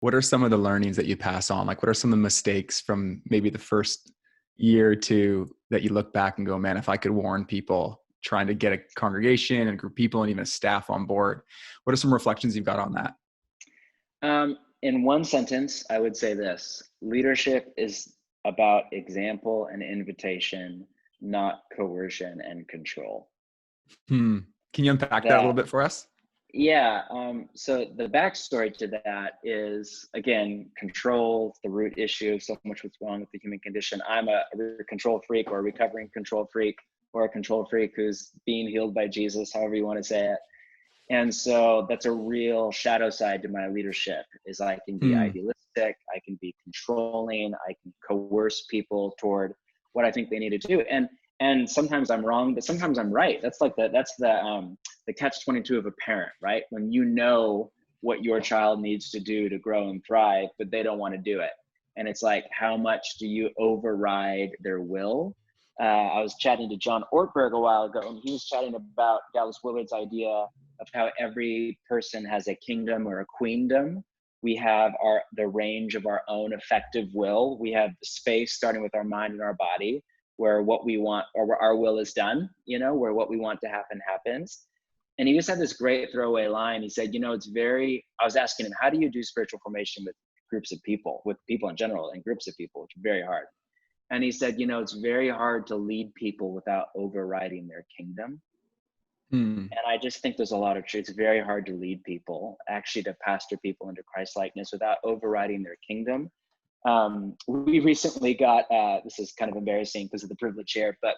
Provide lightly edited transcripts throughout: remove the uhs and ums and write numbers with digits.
What are some of the learnings that you pass on? Like, what are some of the mistakes from maybe the first year or two that you look back and go, man, if I could warn people trying to get a congregation and a group of people and even a staff on board, what are some reflections you've got on that? In one sentence, I would say this: leadership is about example and invitation, not coercion and control. Hmm. Can you unpack that a little That bit for us? Yeah, so the backstory to that is, again, control, the root issue of so much what's wrong with the human condition. I'm a control freak, or a recovering control freak, or a control freak who's being healed by Jesus, however you want to say it. And so that's a real shadow side to my leadership, is I can be Hmm. idealistic, I can be controlling, I can coerce people toward what I think they need to do. And sometimes I'm wrong, but sometimes I'm right. That's like the catch-22 of a parent, right? When you know what your child needs to do to grow and thrive, but they don't want to do it. And it's like, how much do you override their will? I was chatting to John Ortberg a while ago, and he was chatting about Dallas Willard's idea of how every person has a kingdom or a queendom. We have the range of our own effective will. We have the space starting with our mind and our body, where what we want, or where our will is done, where what we want to happen happens. And he just had this great throwaway line. He said, I was asking him, how do you do spiritual formation with groups of people, with people in general and groups of people, which is very hard. And he said, it's very hard to lead people without overriding their kingdom. Hmm. And I just think there's a lot of truth. It's very hard to lead people, actually to pastor people into Christ likeness without overriding their kingdom. We recently got, this is kind of embarrassing because of the privilege here, but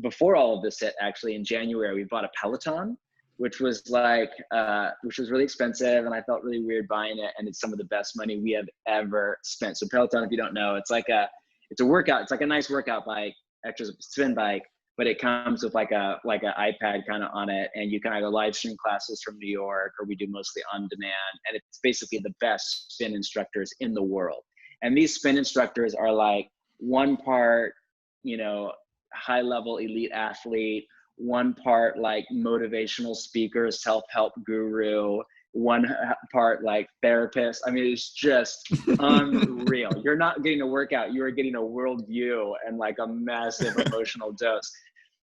before all of this hit, actually in January, we bought a Peloton, which was really expensive. And I felt really weird buying it. And it's some of the best money we have ever spent. So Peloton, if you don't know, it's a workout. It's like a nice workout bike, extra spin bike, but it comes with like an iPad kind of on it, and you can either live stream classes from New York, or we do mostly on demand. And it's basically the best spin instructors in the world. And these spin instructors are like one part, high level elite athlete, one part like motivational speaker, self-help guru, one part like therapist. I mean, it's just unreal. You're not getting a workout, you are getting a worldview and like a massive emotional dose.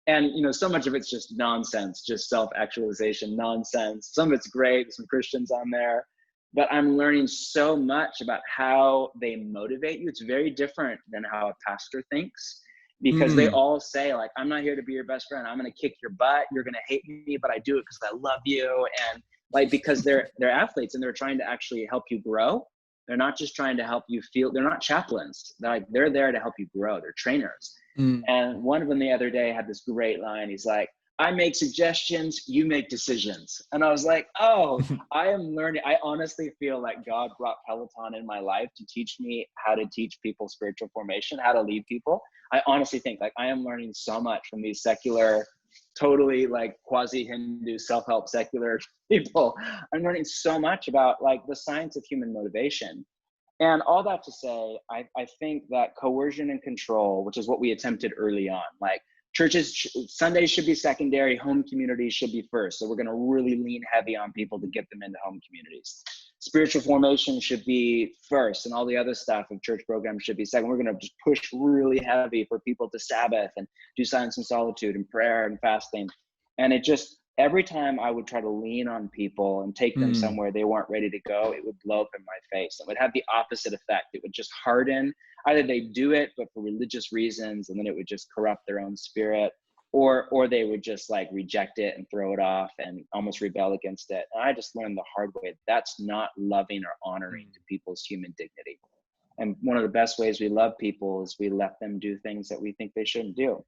And so much of it's just nonsense, just self-actualization nonsense. Some of it's great, some Christians on there, but I'm learning so much about how they motivate you. It's very different than how a pastor thinks, because they Hmm. all say like, I'm not here to be your best friend, I'm going to kick your butt, you're going to hate me, but I do it because I love you. And like, because they're athletes and they're trying to actually help you grow. They're not just trying to help you feel. They're not chaplains. They're there to help you grow. They're trainers. Hmm. And one of them the other day had this great line. He's like, I make suggestions, you make decisions. And I was like, oh, I am learning. I honestly feel like God brought Peloton in my life to teach me how to teach people spiritual formation, how to lead people. I honestly think like I am learning so much from these secular, totally like quasi-Hindu self-help secular people. I'm learning so much about like the science of human motivation. And all that to say, I think that coercion and control, which is what we attempted early on, like Sundays should be secondary, home communities should be first. So we're going to really lean heavy on people to get them into home communities. Spiritual formation should be first, and all the other stuff of church programs should be second. We're going to just push really heavy for people to Sabbath and do silence and solitude and prayer and fasting. And it just, every time I would try to lean on people and take them Hmm. somewhere they weren't ready to go, it would blow up in my face. It would have the opposite effect. It would just harden. Either they do it, but for religious reasons, and then it would just corrupt their own spirit, or they would just like reject it and throw it off and almost rebel against it. And I just learned the hard way, that's not loving or honoring to people's human dignity. And one of the best ways we love people is we let them do things that we think they shouldn't do.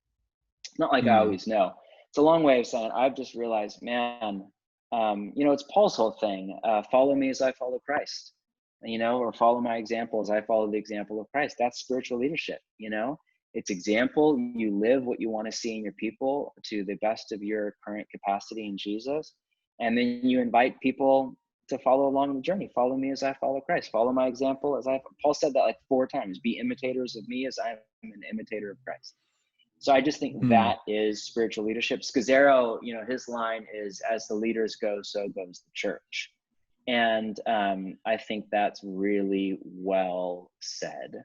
Not like I Hmm. always know. It's a long way of saying I've just realized, man, it's Paul's whole thing. Follow me as I follow Christ, or follow my example as I follow the example of Christ. That's spiritual leadership. It's example. You live what you want to see in your people to the best of your current capacity in Jesus. And then you invite people to follow along the journey. Follow me as I follow Christ. Follow my example Paul said that like 4 times, be imitators of me as I am an imitator of Christ. So I just think Hmm. that is spiritual leadership. Scazzero, his line is, as the leaders go, so goes the church. And I think that's really well said.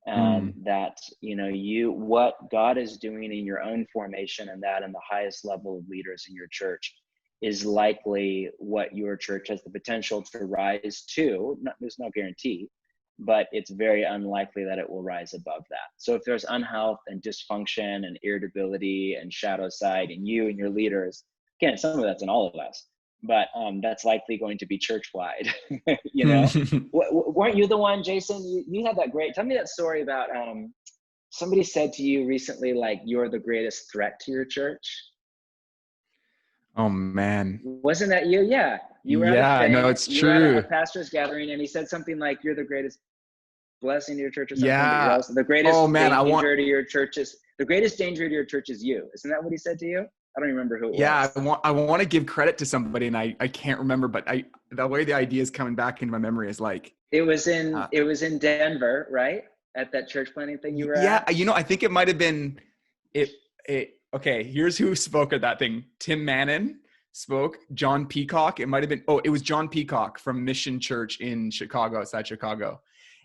Mm. That, you know, what God is doing in your own formation, and that in the highest level of leaders in your church, is likely what your church has the potential to rise to. There's no guarantee, but it's very unlikely that it will rise above that. So if there's unhealth and dysfunction and irritability and shadow side in you and your leaders, again, some of that's in all of us, but that's likely going to be church-wide. You know, weren't you the one, Jason? You had that great. Tell me that story about somebody said to you recently, like, you're the greatest threat to your church. Oh man. Wasn't that you? Yeah, you were at a Yeah, no, thing. it's You were at a true. pastor's gathering, and he said something like, "You're the greatest blessing to your church," or something. But you're Yeah. also the Oh greatest man, danger to your church is the greatest danger to your church is you. Isn't that what he said to you? I don't remember who it was. I want to give credit to somebody, and I can't remember, but the way the idea is coming back into my memory is like, It was in uh, Denver, right? At that church planting thing you were yeah, at. I think it might have been it. Okay, here's who spoke at that thing. Tim Mannon spoke. John Peacock. It might have been. Oh, it was John Peacock from Mission Church in Chicago, outside Chicago,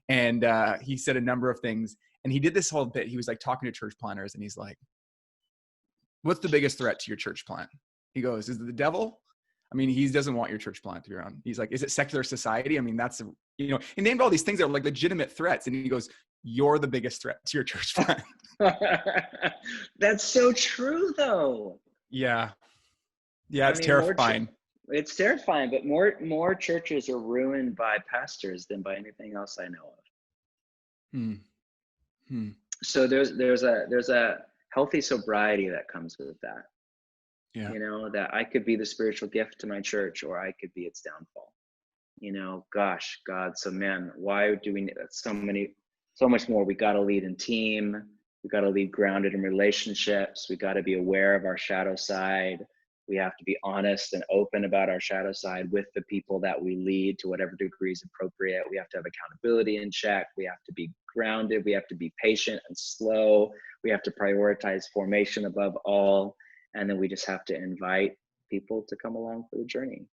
and he said a number of things. And he did this whole bit. He was like talking to church planners, and he's like, "What's the biggest threat to your church plant?" He goes, "Is it the devil?" I mean, he doesn't want your church plant to be around. He's like, "Is it secular society?" I mean, that's, he named all these things that are like legitimate threats. And he goes, "You're the biggest threat to your church plant." That's so true, though. Yeah. Yeah. I It's mean, terrifying. it's terrifying, but more churches are ruined by pastors than by anything else I know of. Hmm. Hmm. So there's a healthy sobriety that comes with that. Yeah. You know, that I could be the spiritual gift to my church, or I could be its downfall. You know, gosh, God. So man, why do we need so much more? We got to lead in team. We got to lead grounded in relationships. We got to be aware of our shadow side. We have to be honest and open about our shadow side with the people that we lead to whatever degree is appropriate. We have to have accountability in check. We have to be grounded. We have to be patient and slow. We have to prioritize formation above all. And then we just have to invite people to come along for the journey.